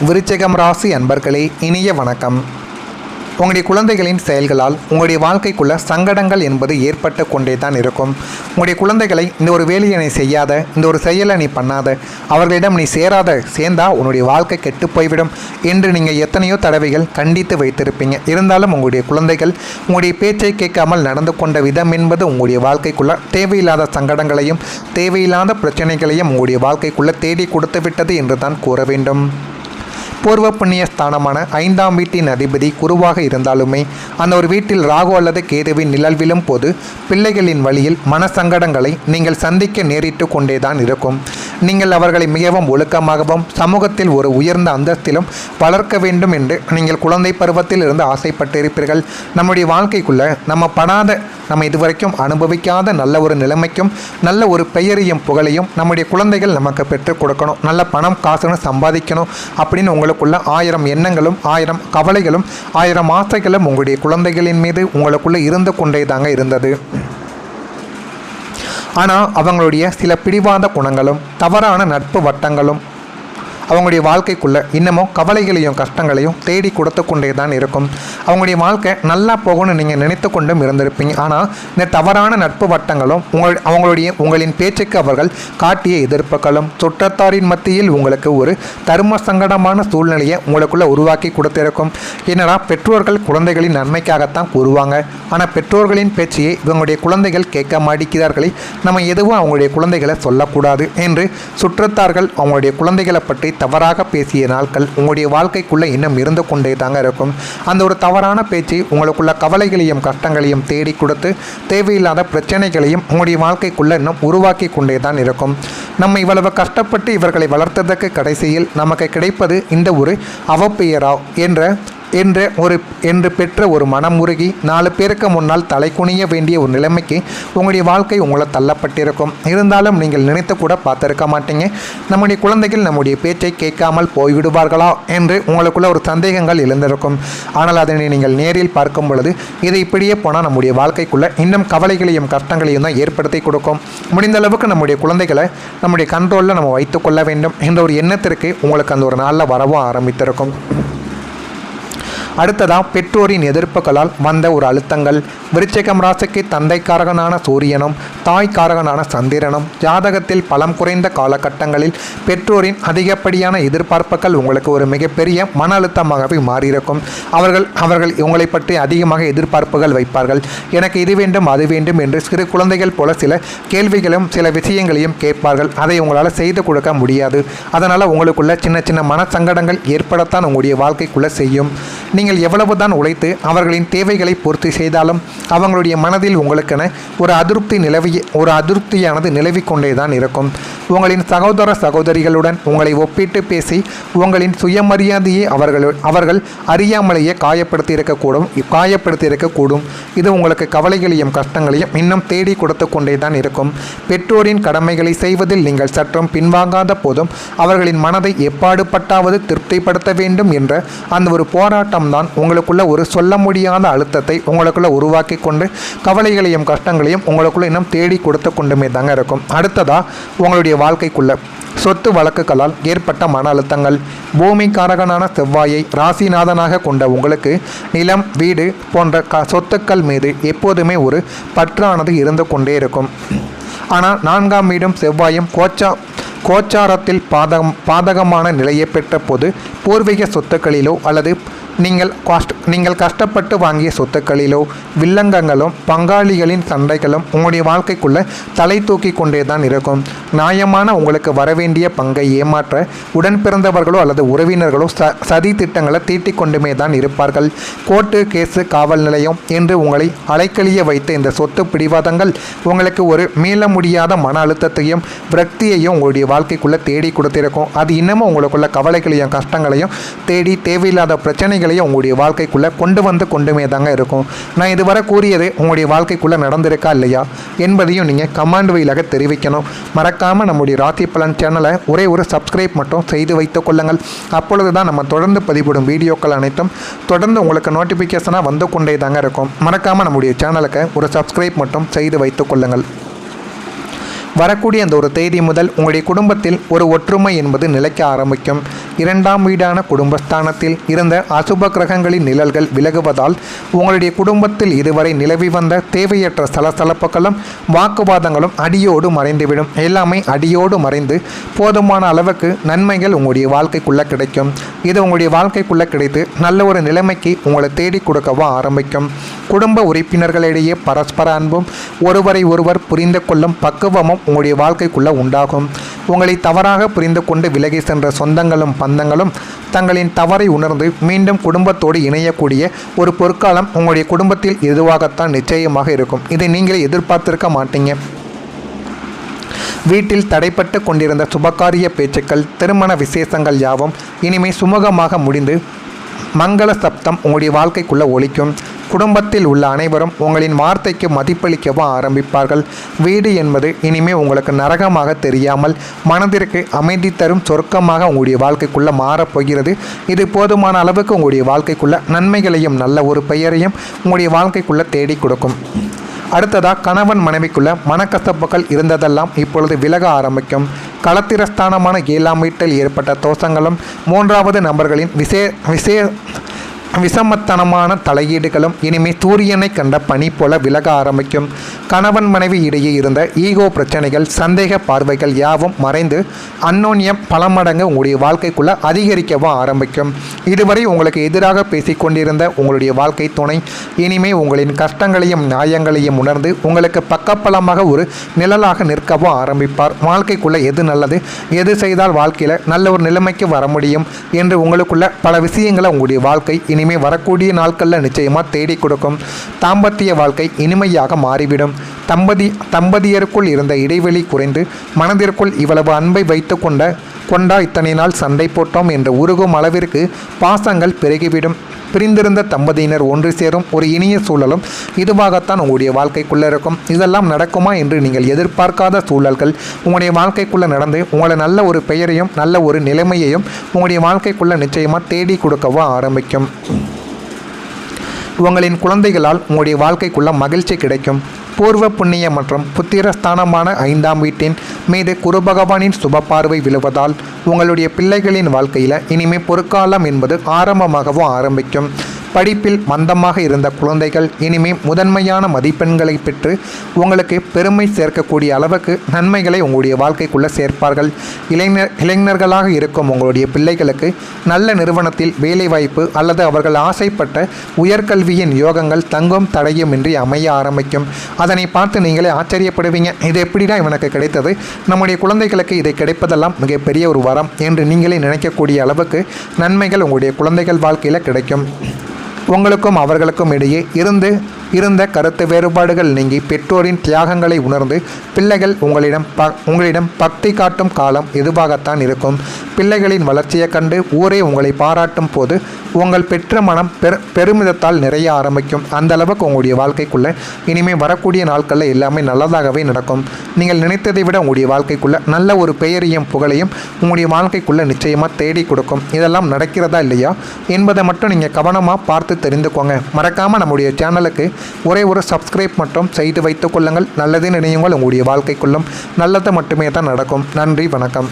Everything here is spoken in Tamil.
விருச்சிகம் ராசி அன்பர்களே, இனிய வணக்கம். உங்களுடைய குழந்தைகளின் செயல்களால் உங்களுடைய வாழ்க்கைக்குள்ள சங்கடங்கள் என்பது ஏற்பட்டு கொண்டே தான் இருக்கும். உங்களுடைய குழந்தைகளை இந்த ஒரு வேலையை நீ செய்யாத, இந்த ஒரு செயலை நீ பண்ணாத, அவர்களிடம் நீ சேர்ந்தா உன்னுடைய வாழ்க்கை கெட்டு போய்விடும் என்று நீங்கள் எத்தனையோ தடவைகள் கண்டித்து வைத்திருப்பீங்க. இருந்தாலும் உங்களுடைய குழந்தைகள் உங்களுடைய பேச்சை கேட்காமல் நடந்து கொண்ட விதம் என்பது உங்களுடைய வாழ்க்கைக்குள்ள தேவையில்லாத சங்கடங்களையும் தேவையில்லாத பிரச்சனைகளையும் உங்களுடைய வாழ்க்கைக்குள்ள தேடி கொடுத்து விட்டது என்று தான் கூற வேண்டும். பூர்வ புண்ணிய ஸ்தானமான 5ஆம் வீட்டின் அதிபதி குருவாக இருந்தாலுமே அந்த ஒரு வீட்டில் ராகு அல்லது கேதுவின் நிழல் விழும் போது பிள்ளைகளின் வழியில் மனசங்கடங்களை நீங்கள் சந்திக்க நேரிட்டு கொண்டேதான் இருக்கும். நீங்கள் அவர்களை மிகவும் ஒழுக்கமாகவும் சமூகத்தில் ஒரு உயர்ந்த அந்தஸ்திலும் வளர்க்க வேண்டும் என்று நீங்கள் குழந்தை பருவத்தில் இருந்து ஆசைப்பட்டிருப்பீர்கள். நம்முடைய வாழ்க்கைக்குள்ள நம்ம இதுவரைக்கும் அனுபவிக்காத நல்ல ஒரு நிலைமைக்கும் நல்ல ஒரு பெயரையும் புகழையும் நம்முடைய குழந்தைகள் நமக்கு பெற்றுக் கொடுக்கணும். நல்ல பணம் காசுன்னு சம்பாதிக்கணும் அப்படின்னு உங்களுக்குள்ள 1000 எண்ணங்களும் 1000 கவலைகளும் 1000 ஆசைகளும் உங்களுடைய குழந்தைகளின் மீது உங்களுக்குள்ள இருந்து கொண்டே தாங்க இருந்தது. ஆனால் அவங்களுடைய சில பிடிவாத குணங்களும் தவறான நட்பு வட்டங்களும் அவங்களுடைய வாழ்க்கைக்குள்ளே இன்னமும் கவலைகளையும் கஷ்டங்களையும் தேடி கொடுத்து கொண்டே தான் இருக்கும். அவங்களுடைய வாழ்க்கை நல்லா போகணும்னு நீங்கள் நினைத்து கொண்டும் இருந்திருப்பீங்க. ஆனால் இந்த தவறான நட்பு வட்டங்களும் உங்களின் பேச்சுக்கு அவர்கள் காட்டிய எதிர்ப்புகளும் சுற்றத்தாரின் மத்தியில் உங்களுக்கு ஒரு தர்ம சங்கடமான சூழ்நிலையை உங்களுக்குள்ளே உருவாக்கி கொடுத்திருக்கும். என்னடா பெற்றோர்கள் குழந்தைகளின் நன்மைக்காகத்தான் கூறுவாங்க, ஆனால் பெற்றோர்களின் பேச்சையே இவங்களுடைய குழந்தைகள் கேட்க மாட்டேங்கிறார்களே, நம்ம எதுவும் அவங்களுடைய குழந்தைகளை சொல்லக்கூடாது என்று சுற்றத்தார்கள் அவங்களுடைய குழந்தைகளை பற்றி தவறாக பேசிய நாட்கள் உங்களுடைய வாழ்க்கைக்குள்ளே இன்னும் இருந்து கொண்டே தாங்க இருக்கும். அந்த ஒரு தவறான பேச்சு உங்களுக்குள்ள கவலைகளையும் கஷ்டங்களையும் தேடி கொடுத்து தேவையில்லாத பிரச்சனைகளையும் உங்களுடைய வாழ்க்கைக்குள்ளே இன்னும் உருவாக்கி கொண்டே தான் இருக்கும். நம்ம இவ்வளவு கஷ்டப்பட்டு இவர்களை வளர்த்ததற்கு கடைசியில் நமக்கு கிடைப்பது இந்த ஒரு அவப்பெயரா என்று பெற்ற ஒரு மனமுருகி 4 பேருக்கு முன்னால் தலை குனிய வேண்டிய ஒரு நிலைமைக்கு உங்களுடைய வாழ்க்கை உங்களை தள்ளப்பட்டிருக்கும். இருந்தாலும் நீங்கள் நினைத்து கூட பார்த்துருக்க மாட்டீங்க, நம்முடைய குழந்தைகள் நம்முடைய பேச்சை கேட்காமல் போய்விடுவார்களா என்று உங்களுக்குள்ள ஒரு சந்தேகங்கள் எழுந்திருக்கும். ஆனால் அதனை நீங்கள் நேரில் பார்க்கும் பொழுது இது இப்படியே போனால் நம்முடைய வாழ்க்கைக்குள்ள இன்னும் கவலைகளையும் கஷ்டங்களையும் தான் ஏற்படுத்தி கொடுக்கும். முடிந்த அளவுக்கு நம்முடைய குழந்தைகளை நம்முடைய கண்ட்ரோலில் நம்ம வைத்துக்கொள்ள வேண்டும் என்ற ஒரு எண்ணத்திற்கு உங்களுக்கு அந்த ஒரு நாளில் வரவும் ஆரம்பித்திருக்கும். அடுத்ததாக பெற்றோரின் எதிர்ப்புகளால் வந்த ஒரு அழுத்தங்கள். விருச்சிகம் ராசிக்கு தந்தைக்காரகனான சூரியனும் தாய்க்காரகனான சந்திரனும் ஜாதகத்தில் பலம் குறைந்த காலகட்டங்களில் பெற்றோரின் அதிகப்படியான எதிர்பார்ப்புகள் உங்களுக்கு ஒரு மிகப்பெரிய மன அழுத்தமாகவே மாறியிருக்கும். அவர்கள் உங்களை பற்றி அதிகமாக எதிர்பார்ப்புகள் வைப்பார்கள். எனக்கு இது வேண்டும் அது வேண்டும் என்று சிறு குழந்தைகள் போல சில கேள்விகளும் சில விஷயங்களையும் கேட்பார்கள். அதை உங்களால் செய்து கொடுக்க முடியாது. அதனால் உங்களுக்குள்ள சின்ன சின்ன மனசங்கடங்கள் ஏற்படத்தான் உங்களுடைய வாழ்க்கைக்குள்ளே செய்யும். நீங்கள் எவ்வளவுதான் உழைத்து அவர்களின் தேவைகளை பூர்த்தி செய்தாலும் அவங்களுடைய மனதில் உங்களுக்கென ஒரு அதிருப்தியானது நிலவிக்கொண்டே தான் இருக்கும். உங்களின் சகோதர சகோதரிகளுடன் உங்களை ஒப்பிட்டு பேசி உங்களின் சுயமரியாதையை அவர்கள் அறியாமலேயே காயப்படுத்தி இருக்கக்கூடும். இது உங்களுக்கு கவலைகளையும் கஷ்டங்களையும் இன்னும் தேடி கொடுத்து கொண்டே தான் இருக்கும். பெற்றோரின் கடமைகளை செய்வதில் நீங்கள் சற்றும் பின்வாங்காத போதும் அவர்களின் மனதை எப்பாடுபட்டாவது திருப்திப்படுத்த வேண்டும் என்ற அந்த ஒரு போராட்டம் தான் உங்களுக்குள்ள ஒரு சொல்ல முடியாத அழுத்தத்தை உங்களுக்குள்ள உருவாக்கி கொண்டு கவலைகளையும் கஷ்டங்களையும் உங்களுக்குள்ள இன்னும் தேடி கொடுத்து கொண்டுமே தாங்க இருக்கும். அடுத்ததா உங்களுடைய வாழ்க்கைக்குள்ள சொத்து வழக்குகளால் ஏற்பட்ட மன அழுத்தங்கள். பூமிக்காரகனான செவ்வாயை ராசிநாதனாக கொண்ட உங்களுக்கு நிலம் வீடு போன்ற சொத்துக்கள் மீது எப்போதுமே ஒரு பற்றானது இருந்து கொண்டே இருக்கும். ஆனால் 4ஆம் வீடும் செவ்வாயும் கோச்சாரத்தில் பாதகமான நிலையை பெற்ற போது பூர்வீக சொத்துக்களிலோ அல்லது நீங்கள் கஷ்டப்பட்டு வாங்கிய சொத்துக்களிலோ வில்லங்கங்களும் பங்காளிகளின் சண்டைகளும் உங்களுடைய வாழ்க்கைக்குள்ள தலை தூக்கி கொண்டே தான் இருக்கும். நியாயமான உங்களுக்கு வரவேண்டிய பங்கை ஏமாற்ற உடன் பிறந்தவர்களோ அல்லது உறவினர்களோ சதி திட்டங்களை தீட்டிக் கொண்டுமே தான் இருப்பார்கள். கோர்ட்டு கேஸு காவல் நிலையம் என்று உங்களை அலைக்கழிய வைத்த இந்த சொத்து பிடிவாதங்கள் உங்களுக்கு ஒரு மீள முடியாத மன அழுத்தத்தையும் விரக்தியையும் உங்களுடைய வாழ்க்கைக்குள்ளே தேடி கொடுத்திருக்கும். அது இன்னமும் உங்களுக்குள்ள கவலைகளையும் கஷ்டங்களையும் தேடி தேவையில்லாத பிரச்சனைகள் உங்களுடைய வாழ்க்கைக்குள்ள கொண்டுமே தாங்க இருக்கும். நான் இதுவரை கூறியது உங்களுடைய வாழ்க்கைக்குள்ள நடந்திருக்கா இல்லையா என்பதையும் நீங்கள் கமெண்ட் வழியாக தெரிவிக்கணும். மறக்காமல் நம்முடைய ராசி பலன் சேனலை ஒரே ஒரு சப்ஸ்கிரைப் மட்டும் செய்து வைத்துக் கொள்ளுங்கள். அப்பொழுது தான் நம்ம தொடர்ந்து பதிவிடும் வீடியோக்கள் அனைத்தும் தொடர்ந்து உங்களுக்கு நோட்டிஃபிகேஷனாக வந்து கொண்டே தாங்க இருக்கும். மறக்காமல் நம்முடைய சேனலுக்கு ஒரு சப்ஸ்கிரைப் மட்டும் செய்து வைத்துக் கொள்ளுங்கள். வரக்கூடிய அந்த ஒரு தேதி முதல் உங்களுடைய குடும்பத்தில் ஒரு ஒற்றுமை என்பது நிலைக்க ஆரம்பிக்கும். 2ஆம் வீடான குடும்பஸ்தானத்தில் இருந்த அசுப கிரகங்களின் நிழல்கள் விலகுவதால் உங்களுடைய குடும்பத்தில் இதுவரை நிலவி வந்த தேவையற்ற சலசலப்புகளும் வாக்குவாதங்களும் அடியோடு மறைந்துவிடும். எல்லாமே அடியோடு மறைந்து போதுமான அளவுக்கு நன்மைகள் உங்களுடைய வாழ்க்கைக்குள்ளே கிடைக்கும். இது உங்களுடைய வாழ்க்கைக்குள்ளே கிடைத்து நல்ல ஒரு நிலைமைக்கு உங்களை தேடி கொடுக்கவும் ஆரம்பிக்கும். குடும்ப உறுப்பினர்களிடையே பரஸ்பர அன்பும் ஒருவரை ஒருவர் புரிந்து கொள்ளும் பக்குவமும் உங்களுடைய வாழ்க்கைக்குள்ளே உண்டாகும். உங்களை தவறாக புரிந்து கொண்டு விலகி சென்ற சொந்தங்களும் பந்தங்களும் தங்களின் தவறை உணர்ந்து மீண்டும் குடும்பத்தோடு இணையக்கூடிய ஒரு பொற்காலம் உங்களுடைய குடும்பத்தில் இதுவாகத்தான் நிச்சயமாக இருக்கும். இதை நீங்களே எதிர்பார்த்திருக்க மாட்டீங்க. வீட்டில் தடைப்பட்டு கொண்டிருந்த சுபகாரிய பேச்சுக்கள், திருமண விசேஷங்கள் யாவும் இனிமே சுமூகமாக முடிந்து மங்கள சப்தம் உங்களுடைய வாழ்க்கைக்குள்ளே ஒலிக்கும். குடும்பத்தில் உள்ள அனைவரும் உங்களின் வார்த்தைக்கு மதிப்பளிக்கவும் ஆரம்பிப்பார்கள். வீடு என்பது இனிமே உங்களுக்கு நரகமாக தெரியாமல் மனதிற்கு அமைதி தரும் சொர்க்கமாக உங்களுடைய வாழ்க்கைக்குள்ளே மாறப்போகிறது. இது போதுமான அளவுக்கு உங்களுடைய வாழ்க்கைக்குள்ள நன்மைகளையும் நல்ல ஒரு பெயரையும் உங்களுடைய வாழ்க்கைக்குள்ளே தேடி கொடுக்கும். அடுத்ததாக கணவன் மனைவிக்குள்ள மனக்கசப்புகள் இருந்ததெல்லாம் இப்பொழுது விலக ஆரம்பிக்கும். களத்திரஸ்தானமான 7ஆம் வீட்டில் ஏற்பட்ட தோஷங்களும் 3வது நபர்களின் விஷமத்தனமான தலையீடுகளும் இனிமே சூரியனை கண்ட பனி போல விலக ஆரம்பிக்கும். கணவன் மனைவி இடையே இருந்த ஈகோ பிரச்சனைகள், சந்தேக பார்வைகள் யாவும் மறைந்து அன்னோன்யம் பல மடங்கு உங்களுடைய வாழ்க்கைக்குள்ளே அதிகரிக்கவும் ஆரம்பிக்கும். இதுவரை உங்களுக்கு எதிராக பேசிக்கொண்டிருந்த உங்களுடைய வாழ்க்கை துணை இனிமே உங்களின் கஷ்டங்களையும் நியாயங்களையும் உணர்ந்து உங்களுக்கு பக்கப்பலமாக ஒரு நிழலாக நிற்கவும் ஆரம்பிப்பார். வாழ்க்கைக்குள்ளே எது நல்லது, எது செய்தால் வாழ்க்கையில் நல்ல ஒரு நிலைமைக்கு வர முடியும் என்று உங்களுக்குள்ள பல விஷயங்களை உங்களுடைய வாழ்க்கை இனிமே வரக்கூடிய நாட்களில் நிச்சயமாக தேடி கொடுக்கும். தாம்பத்திய வாழ்க்கை இனிமையாக மாறிவிடும். தம்பதியருக்குள் இருந்த இடைவெளி குறைந்து மனதிற்குள் இவ்வளவு அன்பை வைத்து கொண்டா இத்தனை நாள் சண்டை போட்டோம் என்று உருகும் அளவிற்கு பாசங்கள் பெருகிவிடும். பிரிந்திருந்த தம்பதியினர் ஒன்று சேரும் ஒரு இனிய சூழலும் இதுவாகத்தான் உங்களுடைய வாழ்க்கைக்குள்ளே இருக்கும். இதெல்லாம் நடக்குமா என்று நீங்கள் எதிர்பார்க்காத சூழல்கள் உங்களுடைய வாழ்க்கைக்குள்ளே நடந்து உங்களை நல்ல ஒரு பெயரையும் நல்ல ஒரு நிலைமையையும் உங்களுடைய வாழ்க்கைக்குள்ளே நிச்சயமாக தேடி கொடுக்கவும் ஆரம்பிக்கும். உங்களின் குழந்தைகளால் உங்களுடைய வாழ்க்கைக்குள்ள மகிழ்ச்சி கிடைக்கும். பூர்வ புண்ணிய மற்றும் புத்திரஸ்தானமான 5ஆம் வீட்டின் மீது குரு பகவானின் சுப பார்வை விழுவதால் உங்களுடைய பிள்ளைகளின் வாழ்க்கையில் இனிமே பொற்காலம் என்பது ஆரம்பமாகவும் ஆரம்பிக்கும். படிப்பில் மந்தமாக இருந்த குழந்தைகள் இனிமே முதன்மையான மதிப்பெண்களை பெற்று உங்களுக்கு பெருமை சேர்க்கக்கூடிய அளவுக்கு நன்மைகளை உங்களுடைய வாழ்க்கைக்குள்ளே சேர்ப்பார்கள். இளைஞர்களாக இருக்கும் உங்களுடைய பிள்ளைகளுக்கு நல்ல நிறுவனத்தில் வேலைவாய்ப்பு அல்லது அவர்கள் ஆசைப்பட்ட உயர்கல்வியின் யோகங்கள் தங்கும் தடையுமின்றி அமைய ஆரம்பிக்கும். அதனை பார்த்து நீங்களே ஆச்சரியப்படுவீங்க. இது எப்படிடா இவனுக்கு கிடைத்தது, நம்முடைய குழந்தைகளுக்கு இதை கிடைப்பதெல்லாம் மிகப்பெரிய ஒரு வரம் என்று நீங்களே நினைக்கக்கூடிய அளவுக்கு நன்மைகள் உங்களுடைய குழந்தைகள் வாழ்க்கையில் கிடைக்கும். உங்களுக்கும் அவர்களுக்கும் இடையே இருந்த கருத்து வேறுபாடுகள் நீங்கி பெற்றோரின் தியாகங்களை உணர்ந்து பிள்ளைகள் உங்களிடம் பக்தி காட்டும் காலம் இதுவாகத்தான் இருக்கும். பிள்ளைகளின் வளர்ச்சியை கண்டு ஊரே உங்களை பாராட்டும் போது உங்கள் பெற்ற மனம் பெருமிதத்தால் நிறைய ஆரம்பிக்கும். அந்த அளவுக்கு உங்களுடைய வாழ்க்கைக்குள்ளே இனிமேல் வரக்கூடிய நாட்களில் எல்லாமே நல்லதாகவே நடக்கும். நீங்கள் நினைத்ததை விட உங்களுடைய வாழ்க்கைக்குள்ளே நல்ல ஒரு பெயரையும் புகழையும் உங்களுடைய வாழ்க்கைக்குள்ளே நிச்சயமாக தேடி கொடுக்கும். இதெல்லாம் நடக்கிறதா இல்லையா என்பதை மட்டும் நீங்கள் கவனமாக பார்த்து தெரிந்துக்கோங்க. மறக்காமல் நம்முடைய சேனலுக்கு ஒரே ஒரு சப்ஸ்கிரைப் மட்டும் செய்து வைத்துக் கொள்ளுங்கள். நல்லது நினையுங்கள். உங்களுடைய வாழ்க்கைக்குள்ளும் நல்லது மட்டுமே தான் நடக்கும். நன்றி, வணக்கம்.